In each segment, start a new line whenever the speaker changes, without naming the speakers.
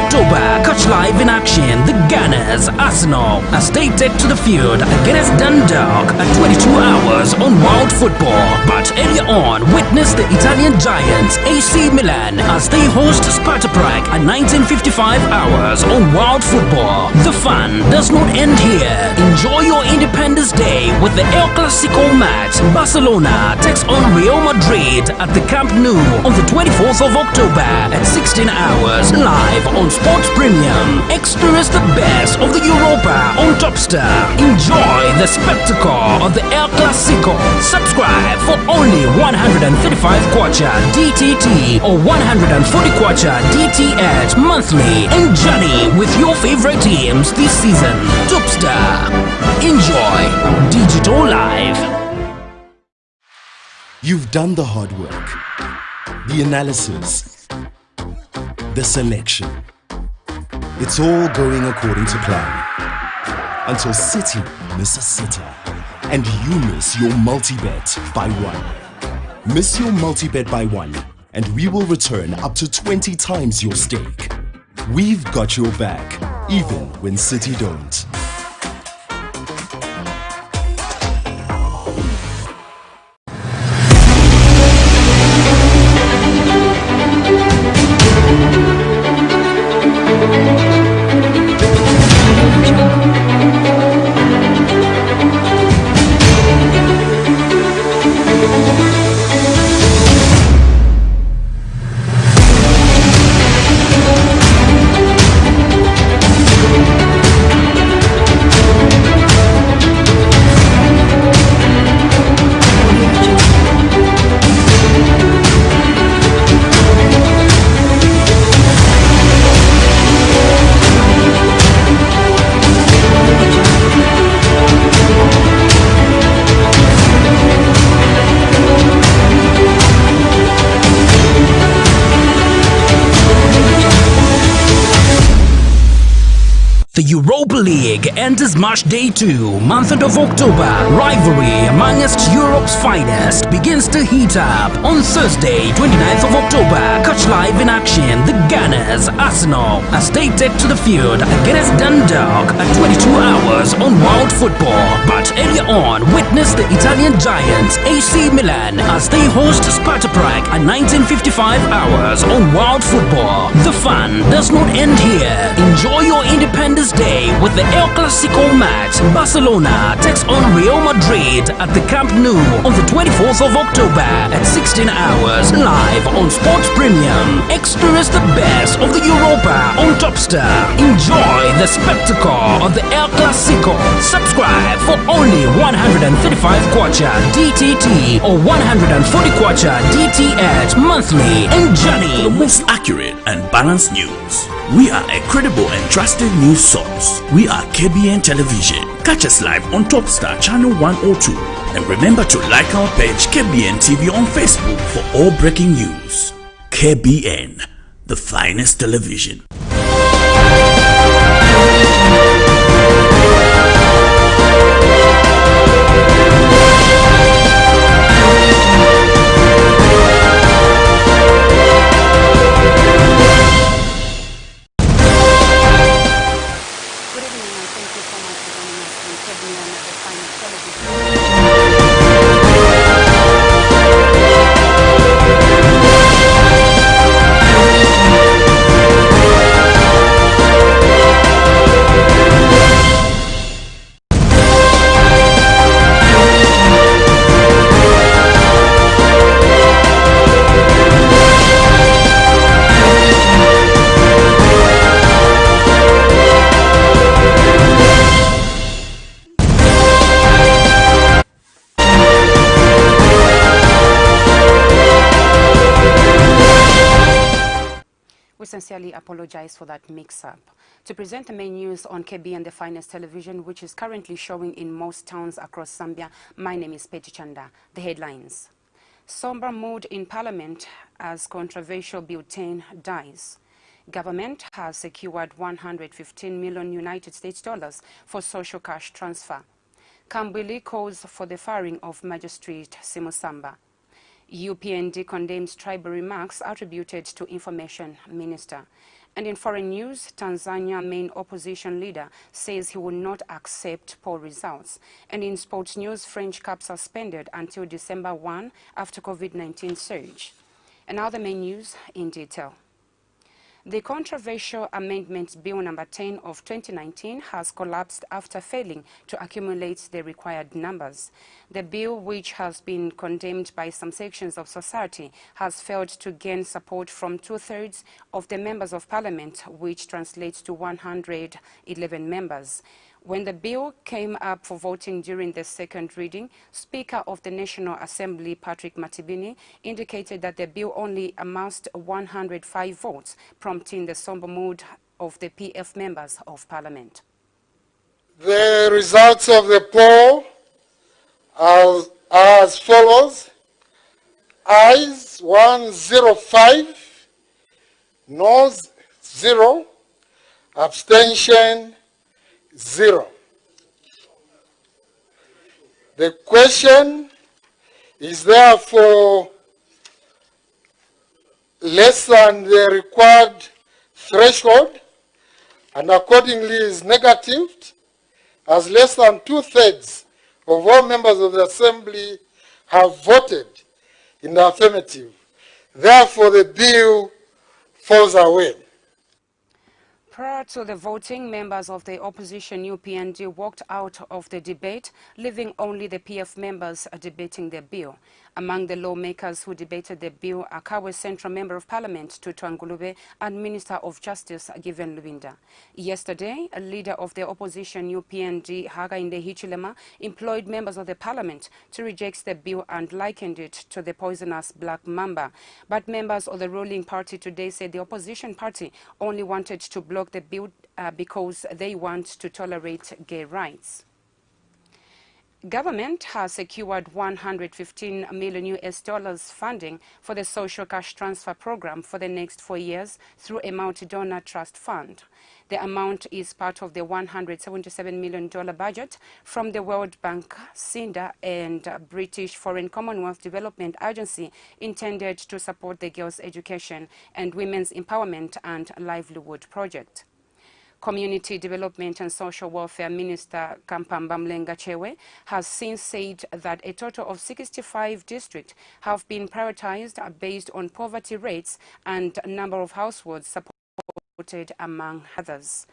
October, catch live in action the Gunners, Arsenal, as they take to the field against Dundalk at 22 hours on World Football. But earlier on, witness the Italian giants AC Milan as they host Sparta Prague at 1955 hours on World Football. The fun does not end here. Enjoy your Independence Day with the El Clasico match. Barcelona takes on Real Madrid at the Camp Nou on the 24th of October at 16 hours live on Sports Premium. Experience the best of the Europa on Topstar. Enjoy the spectacle of the El Clasico. Subscribe for only 135 kwacha DTT or 140 kwacha DTH monthly and journey with your favorite teams this season. Topstar. Enjoy digital live.
You've done the hard work, the analysis, the selection. It's all going according to plan. Until City miss a sitter and you miss your multi-bet by one. Miss your multi-bet by one and we will return up to 20 times your stake. We've got your back, even when City don't.
The Europa League enters March Day 2, month of October. Rivalry amongst Europe's finest begins to heat up. On Thursday, 29th of October, catch live in action the Gunners, Arsenal, as they take to the field against Dundalk at 22 hours on World Football. But earlier on, witness the Italian giants AC Milan as they host Sparta Prague at 1955 hours on World Football. The fun does not end here. Enjoy your Independence Day with the El Clasico match. Barcelona takes on Real Madrid at the Camp Nou on the 24th of October at 16 hours live on Sports Premium. Experience the best of the Europa on Topstar. Enjoy the spectacle of the El Clasico. Subscribe for only 135 kwacha DTT or 140 kwacha DTH monthly and journey.
For the most accurate and balanced news, we are a credible and trusted news source. We are KBN Television. Catch us live on Topstar Channel 102. And remember to like our page KBN TV on Facebook for all breaking news. KBN, the finest television.
We sincerely apologize for that mix-up. To present the main news on Kbn, the finest television, which is currently showing in most towns across Zambia, my name is Peti Chanda. The headlines. Somber mood in Parliament as controversial Bill 10 dies. Government has secured 115 million United States dollars for social cash transfer. Kambwili calls for the firing of Magistrate Simusamba. UPND condemns tribal remarks attributed to Information Minister. And in foreign news, Tanzania main opposition leader says he will not accept poll results. And in sports news, French Cup suspended until December 1 after COVID-19 surge. And now the main news in detail. The controversial Amendment Bill number 10 of 2019 has collapsed after failing to accumulate the required numbers. The bill, which has been condemned by some sections of society, has failed to gain support from 2/3 of the members of parliament, which translates to 111 members. When the bill came up for voting during the second reading, Speaker of the National Assembly, Patrick Matibini, indicated that the bill only amassed 105 votes, prompting the somber mood of the PF members of Parliament.
The results of the poll are as follows. Ayes 105, noes 0, abstention 0. The question is therefore less than the required threshold and accordingly is negative, as less than 2/3 of all members of the Assembly have voted in the affirmative. Therefore, the bill falls away.
Prior to the voting, members of the opposition UPND walked out of the debate, leaving only the PF members debating the bill. Among the lawmakers who debated the bill are Kawe Central Member of Parliament Tutu Angulube and Minister of Justice Kbn Main. Yesterday, a leader of the opposition UPND, Hakainde Hichilema, employed members of the Parliament to reject the bill and likened it to the poisonous black mamba. But members of the ruling party today said the opposition party only wanted to block the bill because they want to tolerate gay rights. Government has secured $115 million funding for the social cash transfer program for the next 4 years through a multi-donor trust fund. The amount is part of the $177 million budget from the World Bank, CINDA, and British Foreign Commonwealth Development Agency, intended to support the girls' education and women's empowerment and livelihood project. Community Development and Social Welfare Minister Kampamba Mlenga Chewe has since said that a total of 65 districts have been prioritized based on poverty rates and number of households supported, among others.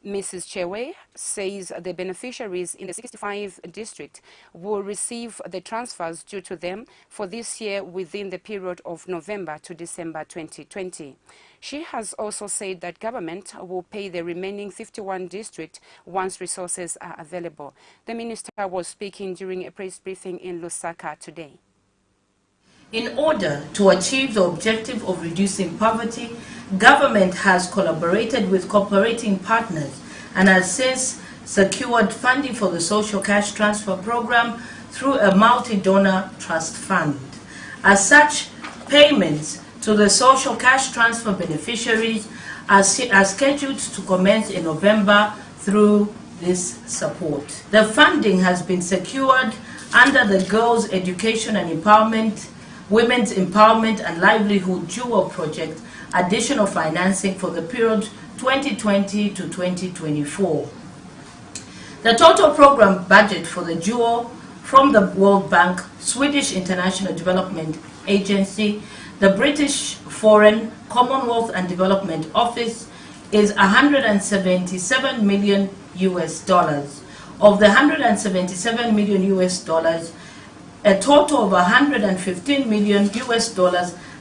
Mrs. Chewe says the beneficiaries in the 65 districts will receive the transfers due to them for this year within the period of November to December 2020. She has also said that government will pay the remaining 51 districts once resources are available. The minister was speaking during a press briefing in Lusaka today.
In order to achieve the objective of reducing poverty, government has collaborated with cooperating partners and has since secured funding for the social cash transfer program through a multi-donor trust fund. As such, payments to the social cash transfer beneficiaries are scheduled to commence in November through this support. The funding has been secured under the Girls' Education and Empowerment, Women's Empowerment and Livelihood Dual Project, additional financing for the period 2020 to 2024. The total program budget for the dual from the World Bank, Swedish International Development Agency, the British Foreign, Commonwealth and Development Office is $177 million. Of the $177 million, a total of $115 million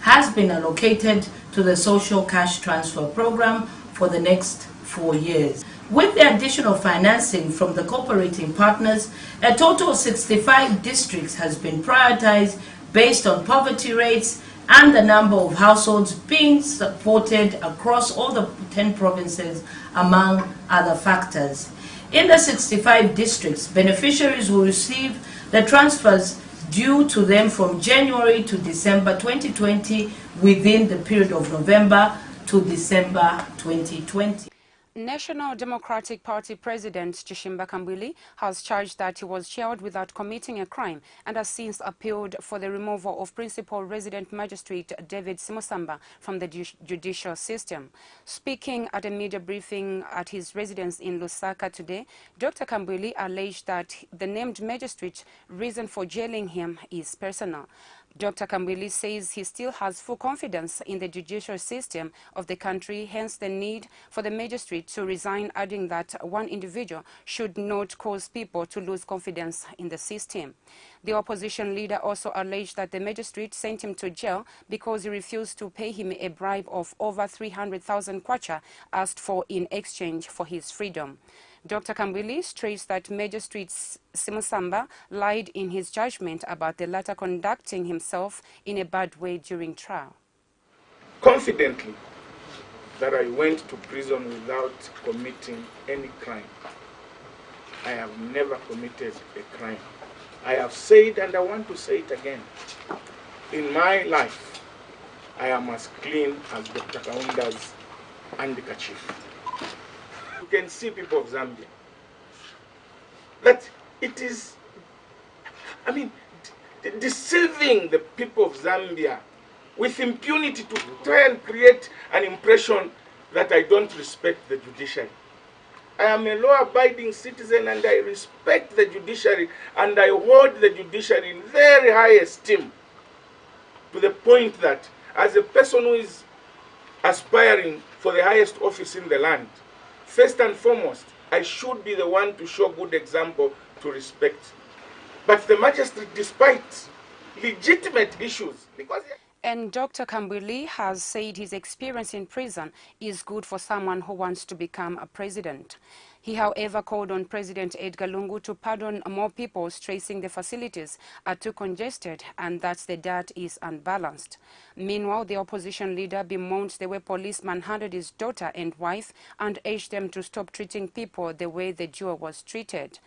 has been allocated to the social cash transfer program for the next 4 years. With the additional financing from the cooperating partners, a total of 65 districts has been prioritized based on poverty rates and the number of households being supported across all the 10 provinces, among other factors. In the 65 districts, beneficiaries will receive the transfers due to them from January to December 2020 within the period of November to December 2020.
National Democratic Party President Chishimba Kambwili has charged that he was jailed without committing a crime and has since appealed for the removal of Principal Resident Magistrate David Simosamba from the judicial system. Speaking at a media briefing at his residence in Lusaka today, Dr. Kambwili alleged that the named magistrate's reason for jailing him is personal. Dr. Kambwili says he still has full confidence in the judicial system of the country, hence the need for the magistrate to resign, adding that one individual should not cause people to lose confidence in the system. The opposition leader also alleged that the magistrate sent him to jail because he refused to pay him a bribe of over 300,000 kwacha asked for in exchange for his freedom. Dr. Kambwili stressed that Magistrate Simosamba lied in his judgment about the latter conducting himself in a bad way during trial.
Confidently that I went to prison without committing any crime. I have never committed a crime. I have said, and I want to say it again, in my life, I am as clean as Dr. Kaunda's handkerchief. You can see, people of Zambia, that it is, deceiving the people of Zambia with impunity to try and create an impression that I don't respect the judiciary. I am a law-abiding citizen and I respect the judiciary, and I hold the judiciary in very high esteem, to the point that as a person who is aspiring for the highest office in the land, first and foremost, I should be the one to show good example to respect. But the magistrate, despite legitimate issues, because...
And Dr. Kambwili has said his experience in prison is good for someone who wants to become a president. He, however, called on President Edgar Lungu to pardon more people, stressing the facilities are too congested and that the diet is unbalanced. Meanwhile, the opposition leader bemoaned the way police manhandled his daughter and wife and urged them to stop treating people the way the duo was treated.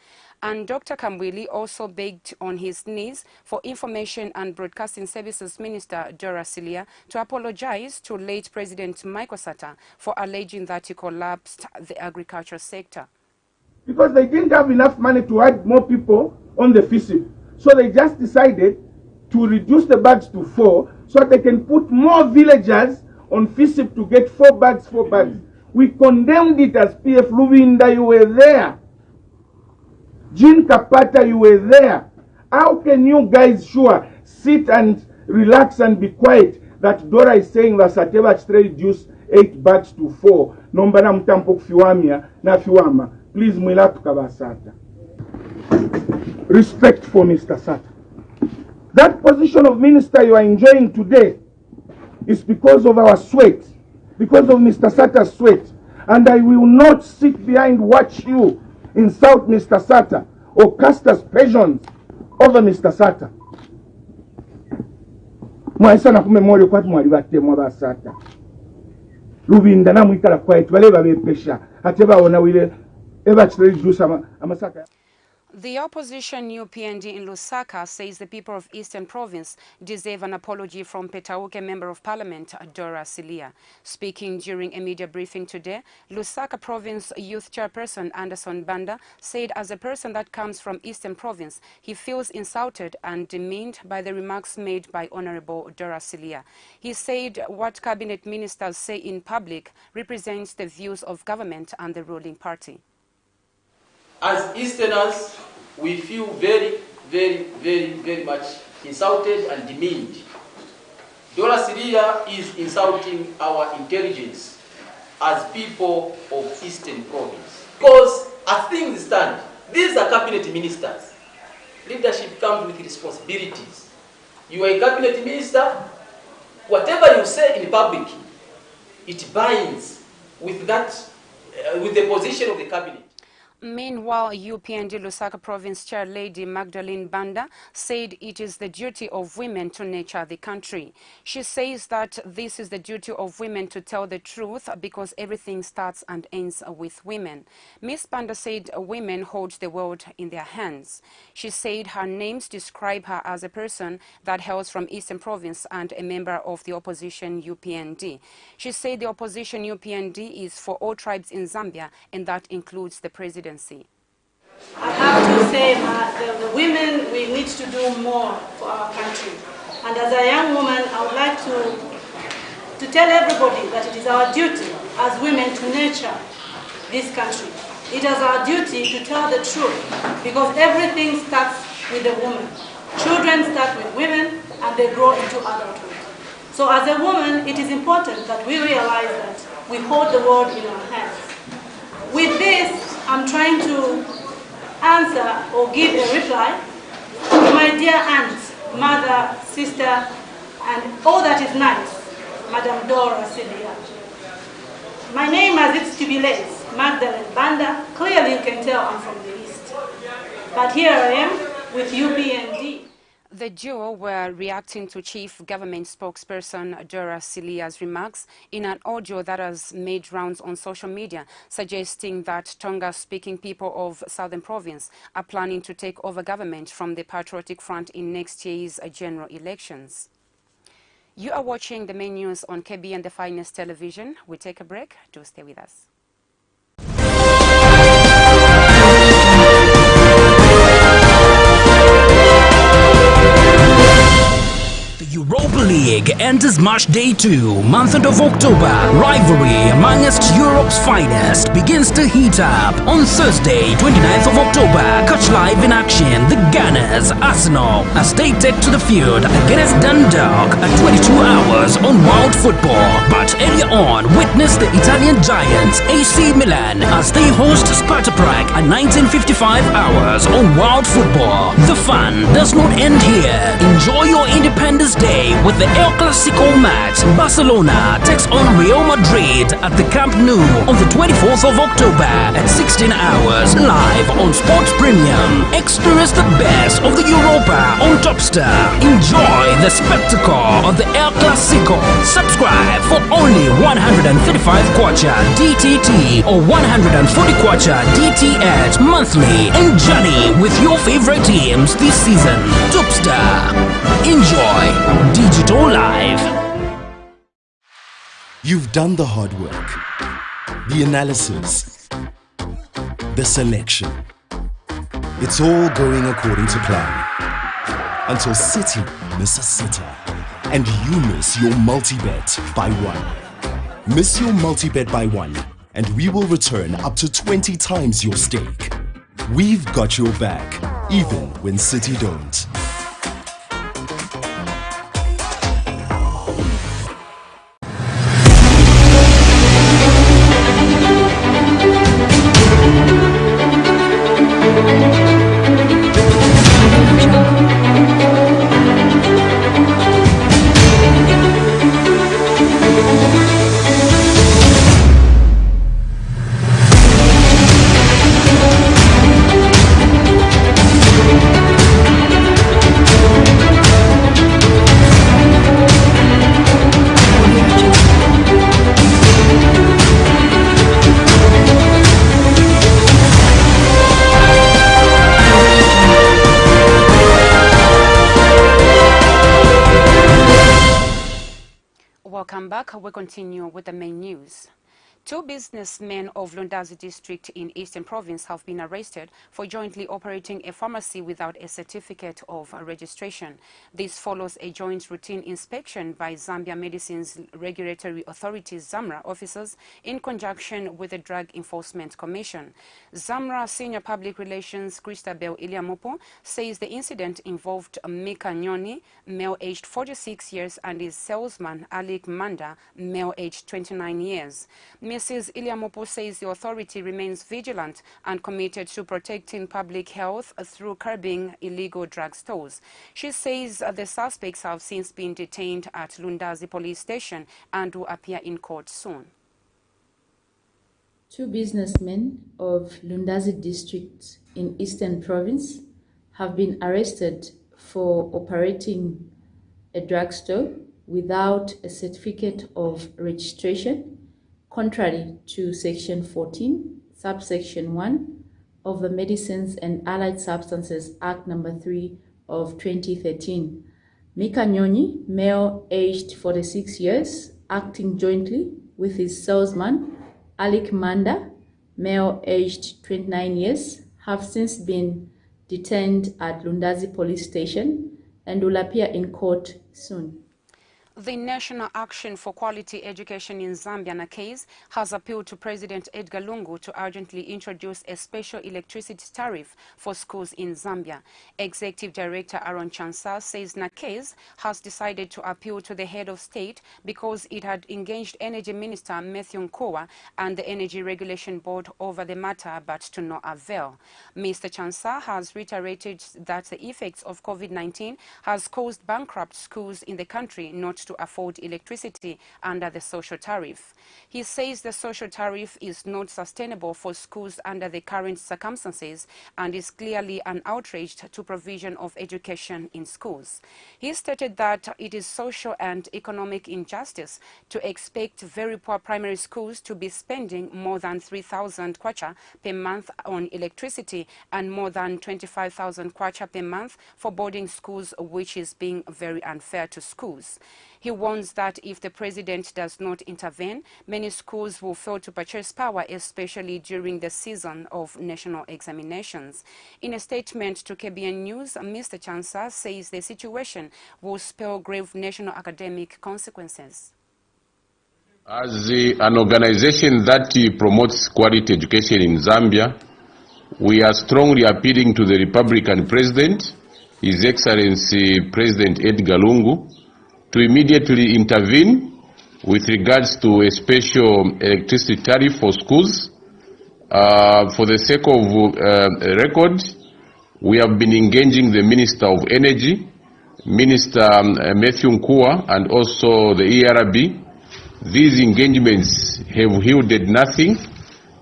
And Dr. Kambwili also begged on his knees for Information and Broadcasting Services Minister Dora Silia to apologize to late President Michael Sata for alleging that he collapsed the agricultural sector.
Because they didn't have enough money to add more people on the FISIP. So they just decided to reduce the bags to 4 so that they can put more villagers on FISIP to get 4 bags, 4 bags. We condemned it as PF Luvinda, you were there. Jean Kapata, you were there. How can you guys sit and relax and be quiet that Dora is saying that Sateva reduce 8 bags to 4? Nombana mtampo kufiwamia na fiwama. Please, Mwila Tukabasata. Respect for Mr. Sata. That position of minister you are enjoying today is because of our sweat, because of Mr. Sata's sweat. And I will not sit behind watch you insult Mr. Sata or cast aspersions over Mr. Sata. Mwaisana kumemori kwa mwalibate mwabasata. Lubinda na mwikala quiet baleba bepesha ateba ona wile eba chreju sama amasaka.
The opposition new PND in Lusaka says the people of Eastern Province deserve an apology from Petauke Member of Parliament Dora Silia. Speaking during a media briefing today, Lusaka Province Youth Chairperson Anderson Banda said as a person that comes from Eastern Province, he feels insulted and demeaned by the remarks made by Honorable Dora Silia. He said what cabinet ministers say in public represents the views of government and the ruling party.
As Easterners, we feel very, very, very, very much insulted and demeaned. Dora Siria is insulting our intelligence as people of Eastern Province. Because as things stand, these are cabinet ministers. Leadership comes with responsibilities. You are a cabinet minister, whatever you say in public, it binds with that, with the position of the cabinet.
Meanwhile, UPND Lusaka Province Chair Lady Magdalene Banda said it is the duty of women to nurture the country. She says that this is the duty of women to tell the truth because everything starts and ends with women. Ms. Banda said women hold the world in their hands. She said her names describe her as a person that hails from Eastern Province and a member of the opposition UPND. She said the opposition UPND is for all tribes in Zambia, and that includes the presidency.
I have to say the women, we need to do more for our country. And as a young woman, I would like to tell everybody that it is our duty as women to nurture this country. It is our duty to tell the truth because everything starts with the woman. Children start with women and they grow into adulthood. So as a woman, it is important that we realize that we hold the world in our hands. With this, I'm trying to answer or give a reply to my dear aunt, mother, sister, and all that is nice, Madam Dora Celia. My name, as it's to be late, Magdalene Banda. Clearly you can tell I'm from the East. But here I am with UPND.
The duo were reacting to Chief Government spokesperson Dora Celia's remarks in an audio that has made rounds on social media, suggesting that Tonga-speaking people of Southern Province are planning to take over government from the Patriotic Front in next year's general elections. You are watching the main news on Kbn the Finest Television. We take a break. Do stay with us.
Europa League enters March Day 2, month of October. Rivalry amongst Europe's finest begins to heat up on Thursday, 29th of October. Catch live in action the Gunners, Arsenal, as they take to the field against Dundalk at 22 hours on Wild Football. But earlier on, witness the Italian giants AC Milan as they host Sparta Prague at 1955 hours on Wild Football. The fun does not end here. Enjoy your Independence Day with the El Clasico match. Barcelona takes on Real Madrid at the Camp Nou on the 24th of October at 16 hours live on Sports Premium. Experience the best of the Europa on Topstar. Enjoy the spectacle of the El Clasico. Subscribe for only 135 kwacha DTT or 140 kwacha DTH monthly and journey with your favorite teams this season. Topstar. Enjoy Digital Live.
You've done the hard work, the analysis, the selection. It's all going according to plan. Until City miss a sitter and you miss your multi-bet by one. Miss your multi-bet by one and we will return up to 20 times your stake. We've got your back, even when City don't.
Welcome back. We continue with the main news. Two businessmen of Lundazi district in Eastern Province have been arrested for jointly operating a pharmacy without a certificate of registration. This follows a joint routine inspection by Zambia Medicines Regulatory Authority's ZAMRA officers in conjunction with the Drug Enforcement Commission. ZAMRA Senior Public Relations Christabel Iliamopo says the incident involved Mika Nyoni, male aged 46 years, and his salesman Alik Manda, male aged 29 years. Mrs. Iliamopo says the authority remains vigilant and committed to protecting public health through curbing illegal drug stores. She says the suspects have since been detained at Lundazi police station and will appear in court soon.
Two businessmen of Lundazi district in Eastern Province have been arrested for operating a drugstore without a certificate of registration, contrary to Section 14, subsection 1 of the Medicines and Allied Substances Act No. 3 of 2013. Mika Nyonyi, male aged 46 years, acting jointly with his salesman, Alik Manda, male aged 29 years, have since been detained at Lundazi police station and will appear in court soon.
The National Action for Quality Education in Zambia, NACASE, has appealed to President Edgar Lungu to urgently introduce a special electricity tariff for schools in Zambia. Executive Director Aaron Chansa says NACASE has decided to appeal to the head of state because it had engaged Energy Minister Matthew Nkoa and the Energy Regulation Board over the matter, but to no avail. Mr. Chansa has reiterated that the effects of COVID-19 has caused bankrupt schools in the country not to afford electricity under the social tariff. He says the social tariff is not sustainable for schools under the current circumstances and is clearly an outrage to provision of education in schools. He stated that it is social and economic injustice to expect very poor primary schools to be spending more than 3,000 kwacha per month on electricity and more than 25,000 kwacha per month for boarding schools, which is being very unfair to schools. He warns that if the president does not intervene, many schools will fail to purchase power, especially during the season of national examinations. In a statement to Kbn News, Mr. Chansa says the situation will spell grave national academic consequences.
As an organization that promotes quality education in Zambia, we are strongly appealing to the Republican President, His Excellency President Edgar Lungu, to immediately intervene with regards to a special electricity tariff for schools. For the sake of record, we have been engaging the Minister of Energy, Minister Matthew Nkoa, and also the ERB. These engagements have yielded nothing,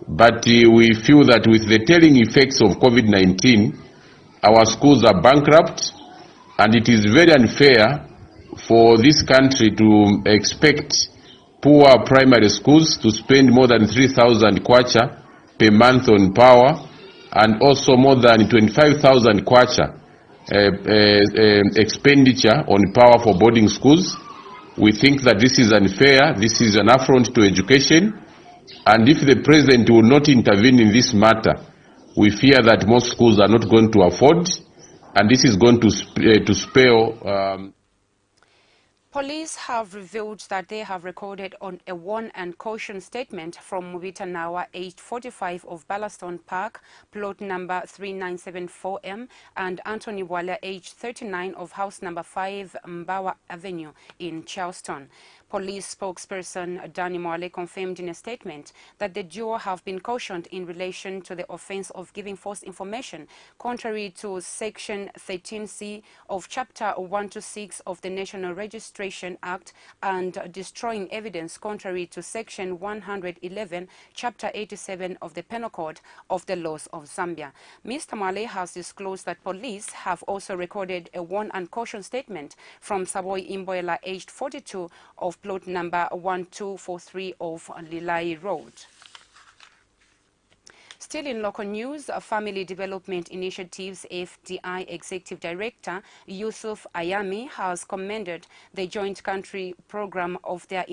but we feel that with the telling effects of COVID-19, our schools are bankrupt, and it is very unfair for this country to expect poor primary schools to spend more than 3,000 kwacha per month on power and also more than 25,000 kwacha expenditure on power for boarding schools. We think that this is unfair, this is an affront to education, and if the president will not intervene in this matter, we fear that most schools are not going to afford, and this is going to spell
Police have revealed that they have recorded on a warn and caution statement from Mubita Nawa, aged 45 of Ballaston Park, plot number 3974M, and Anthony Wala, aged 39 of house number 5 Mbawa Avenue in Charleston. Police spokesperson Danny Mwale confirmed in a statement that the duo have been cautioned in relation to the offense of giving false information, contrary to Section 13C of Chapter 126 of the National Registration Act, and destroying evidence contrary to Section 111, Chapter 87 of the Penal Code of the Laws of Zambia. Mr. Mwale has disclosed that police have also recorded a warn and caution statement from Saboy Imboela, aged 42 of plot number 1243 of Lilai Road. Still in local news, Family Development Initiatives FDI Executive Director Yusuf Ayami has commended the joint country program of their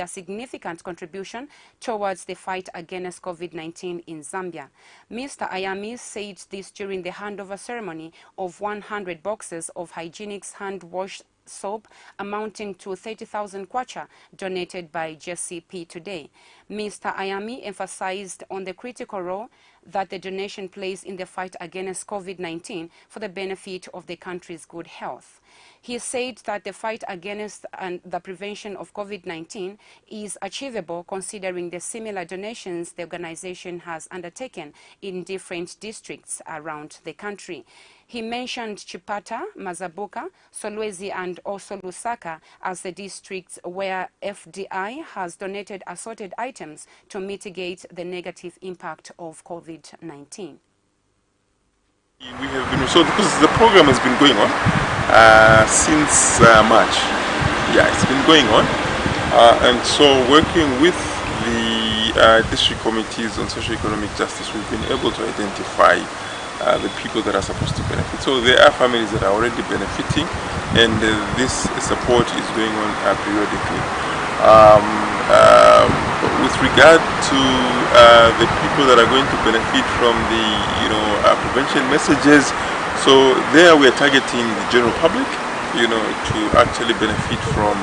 significant contribution towards the fight against COVID-19 in Zambia. Mr. Ayami said this during the handover ceremony of 100 boxes of hygienic hand wash soap amounting to 30,000 kwacha donated by JCP today. Mr. Ayami emphasized on the critical role that the donation plays in the fight against COVID-19 for the benefit of the country's good health. He said that the fight against and the prevention of COVID-19 is achievable considering the similar donations the organization has undertaken in different districts around the country. He mentioned Chipata, Mazabuka, Solwezi and also Lusaka as the districts where FDI has donated assorted items items to mitigate the negative impact of COVID-19.
We have been, so because the program has been going on since March. Yeah, it's been going on. And so working with the district committees on socio-economic justice, we've been able to identify the people that are supposed to benefit. So there are families that are already benefiting, and this support is going on periodically. With regard to the people that are going to benefit from the prevention messages, so there we are targeting the general public, to actually benefit from,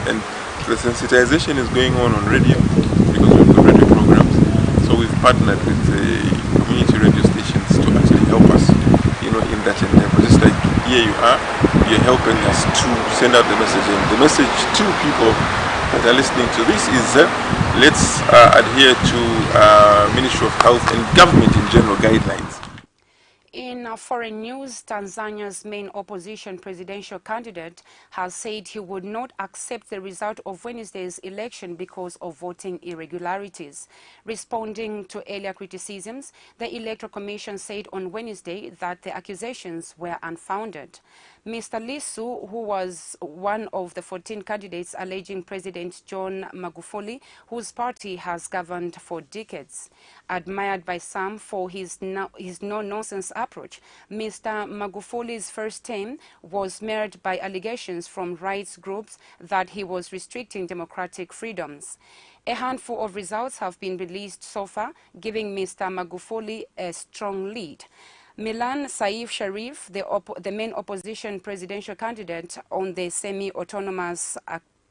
and the sensitization is going on radio, because we've got radio programs. So we've partnered with the community radio stations to actually help us, in that endeavor. Just like here you are, you're helping us to send out the message, and the message to people that are listening to this is let's adhere to Ministry of Health and government in general guidelines.
In foreign news, Tanzania's main opposition presidential candidate has said he would not accept the result of Wednesday's election because of voting irregularities. Responding to earlier criticisms, the Electoral Commission said on Wednesday that the accusations were unfounded. Mr. Lissu, who was one of the 14 candidates alleging President John Magufuli, whose party has governed for decades, admired by some for his no-nonsense approach, Mr. Magufuli's first term was marred by allegations from rights groups that he was restricting democratic freedoms. A handful of results have been released so far, giving Mr. Magufuli a strong lead. Milan Saif Sharif, the main opposition presidential candidate on the semi-autonomous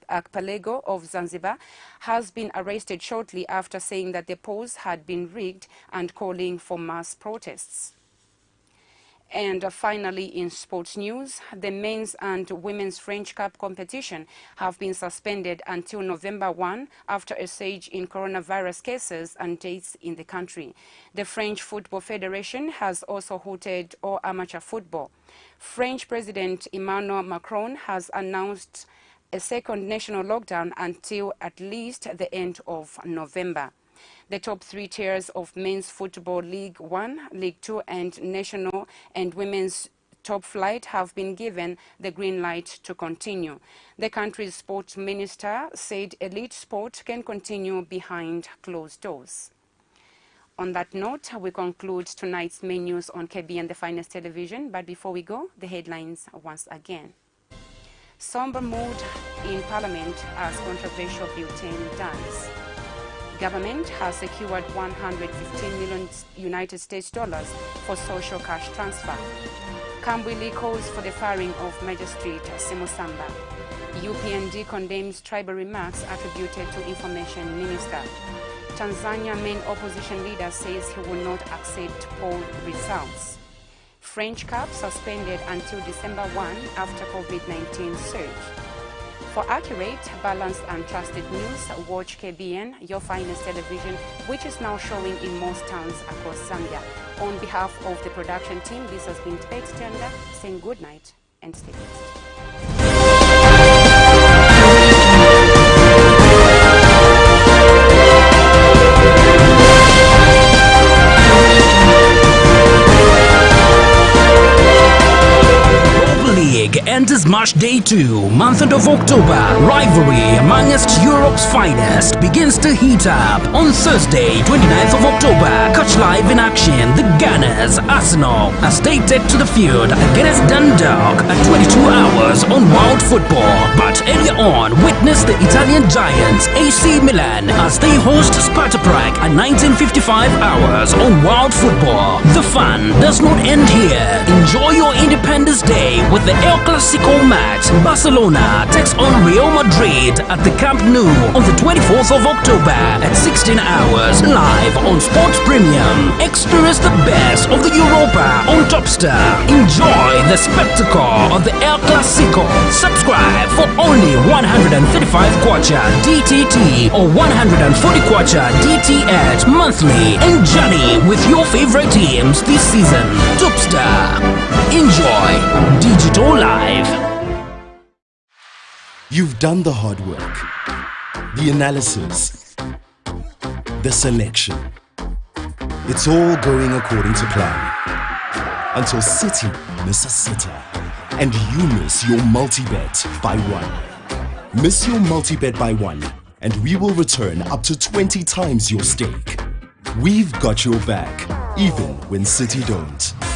archipelago of Zanzibar, has been arrested shortly after saying that the polls had been rigged and calling for mass protests. And finally, in sports news, the men's and women's French Cup competition have been suspended until November 1 after a surge in coronavirus cases and deaths in the country. The French Football Federation has also halted all amateur football. French President Emmanuel Macron has announced a second national lockdown until at least the end of November. The top three tiers of men's football League 1, League 2 and national and women's top flight have been given the green light to continue. The country's sports minister said elite sport can continue behind closed doors. On that note, we conclude tonight's main news on Kbn, the finest television. But before we go, the headlines once again. Somber mood in Parliament as controversial Bill 10 dies. Government has secured $115 million United States for social cash transfer. Kambwili calls for the firing of Magistrate Simusamba. UPND condemns tribal remarks attributed to Information Minister. Tanzania main opposition leader says he will not accept poll results. French Cup suspended until December 1 after COVID-19 surge. For accurate, balanced and trusted news, watch KBN, your finest television, which is now showing in most towns across Zambia. On behalf of the production team, this has been Pet Tender saying good night and stay blessed.
Enters March Day 2, month of October. Rivalry amongst Europe's finest begins to heat up on Thursday, 29th of October. Catch live in action the Gunners, Arsenal, as they take to the field against Dundalk at 22 hours on Wild Football. But earlier on, witness the Italian giants AC Milan as they host Sparta Prague at 1955 hours on Wild Football. The fun does not end here. Enjoy your Independence Day with the El Clasico match. Barcelona takes on Real Madrid at the Camp Nou on the 24th of October at 16 hours live on Sports Premium. Experience the best of the Europa on Topstar. Enjoy the spectacle of the El Clasico. Subscribe for only 135 kwacha DTT or 140 kwacha DTH monthly and journey with your favorite teams this season. Topstar. Enjoy digital life.
You've done the hard work, the analysis, the selection. It's all going according to plan. Until City miss a sitter. And you miss your multi-bet by one. Miss your multi-bet by one, and we will return up to 20 times your stake. We've got your back, even when City don't.